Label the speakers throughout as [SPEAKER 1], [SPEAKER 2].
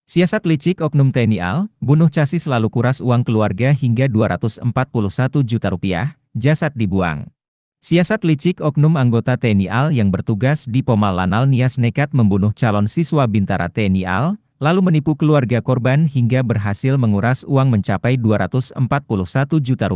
[SPEAKER 1] Siasat licik oknum TNI AL, bunuh casis lalu kuras uang keluarga hingga Rp241 juta, jasad dibuang. Siasat licik oknum anggota TNI AL yang bertugas di Pomal Lanal Nias nekat membunuh calon siswa Bintara TNI AL, lalu menipu keluarga korban hingga berhasil menguras uang mencapai Rp241 juta.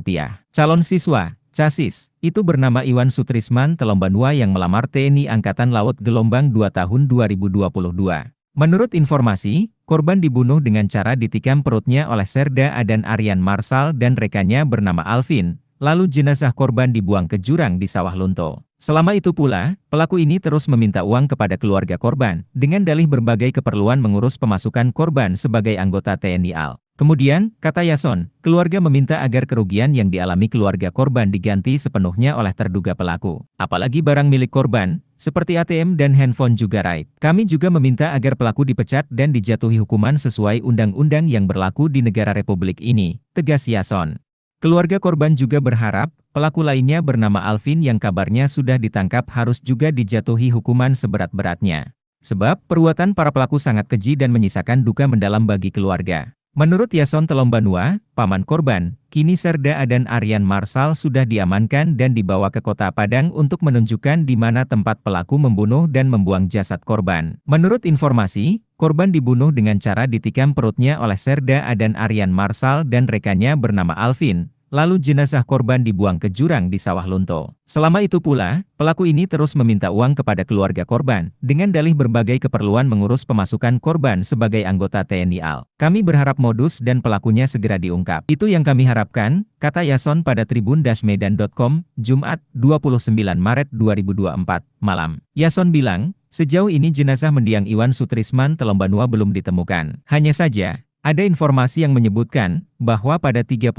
[SPEAKER 1] Calon siswa, casis, itu bernama Iwan Sutrisman Telombanua yang melamar TNI Angkatan Laut gelombang 2 tahun 2022. Menurut informasi, korban dibunuh dengan cara ditikam perutnya oleh Serda Adan Aryan Marsal dan rekannya bernama Alvin, lalu jenazah korban dibuang ke jurang di Sawah Lunto. Selama itu pula, pelaku ini terus meminta uang kepada keluarga korban, dengan dalih berbagai keperluan mengurus pemasukan korban sebagai anggota TNI AL. Kemudian, kata Yason, keluarga meminta agar kerugian yang dialami keluarga korban diganti sepenuhnya oleh terduga pelaku. Apalagi barang milik korban, seperti ATM dan handphone juga raib. Kami juga meminta agar pelaku dipecat dan dijatuhi hukuman sesuai undang-undang yang berlaku di negara Republik ini, tegas Yason. Keluarga korban juga berharap, pelaku lainnya bernama Alvin yang kabarnya sudah ditangkap harus juga dijatuhi hukuman seberat-beratnya. Sebab, perbuatan para pelaku sangat keji dan menyisakan duka mendalam bagi keluarga. Menurut Yason Telombanua, paman korban, kini Serda Adan Aryan Marsal sudah diamankan dan dibawa ke Kota Padang untuk menunjukkan di mana tempat pelaku membunuh dan membuang jasad korban. Menurut informasi, korban dibunuh dengan cara ditikam perutnya oleh Serda Adan Aryan Marsal dan rekannya bernama Alvin. Lalu jenazah korban dibuang ke jurang di Sawah Lunto. Selama itu pula, pelaku ini terus meminta uang kepada keluarga korban, dengan dalih berbagai keperluan mengurus pemasukan korban sebagai anggota TNI AL. Kami berharap modus dan pelakunya segera diungkap. Itu yang kami harapkan, kata Yason pada tribun-medan.com, Jumat, 29 Maret 2024, malam. Yason bilang, sejauh ini jenazah mendiang Iwan Sutrisman Telombanua belum ditemukan. Hanya saja, ada informasi yang menyebutkan bahwa pada 31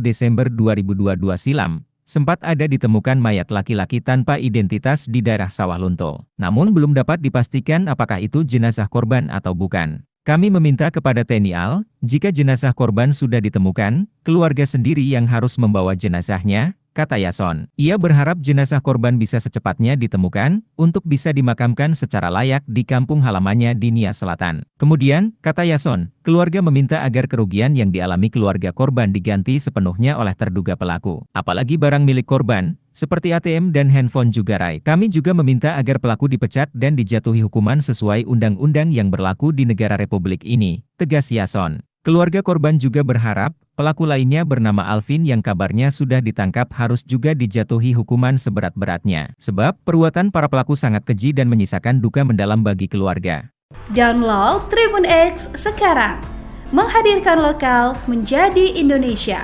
[SPEAKER 1] Desember 2022 silam, sempat ada ditemukan mayat laki-laki tanpa identitas di daerah Sawah Lunto. Namun belum dapat dipastikan apakah itu jenazah korban atau bukan. Kami meminta kepada TNI AL, jika jenazah korban sudah ditemukan, keluarga sendiri yang harus membawa jenazahnya, kata Yason. Ia berharap jenazah korban bisa secepatnya ditemukan, untuk bisa dimakamkan secara layak di kampung halamannya di Nias Selatan. Kemudian, kata Yason, keluarga meminta agar kerugian yang dialami keluarga korban diganti sepenuhnya oleh terduga pelaku. Apalagi barang milik korban, seperti ATM dan handphone juga raib. Kami juga meminta agar pelaku dipecat dan dijatuhi hukuman sesuai undang-undang yang berlaku di negara Republik ini, tegas Yason. Keluarga korban juga berharap, pelaku lainnya bernama Alvin yang kabarnya sudah ditangkap harus juga dijatuhi hukuman seberat-beratnya. Sebab, perbuatan para pelaku sangat keji dan menyisakan duka mendalam bagi keluarga.
[SPEAKER 2] Download Tribun X sekarang, menghadirkan lokal menjadi Indonesia.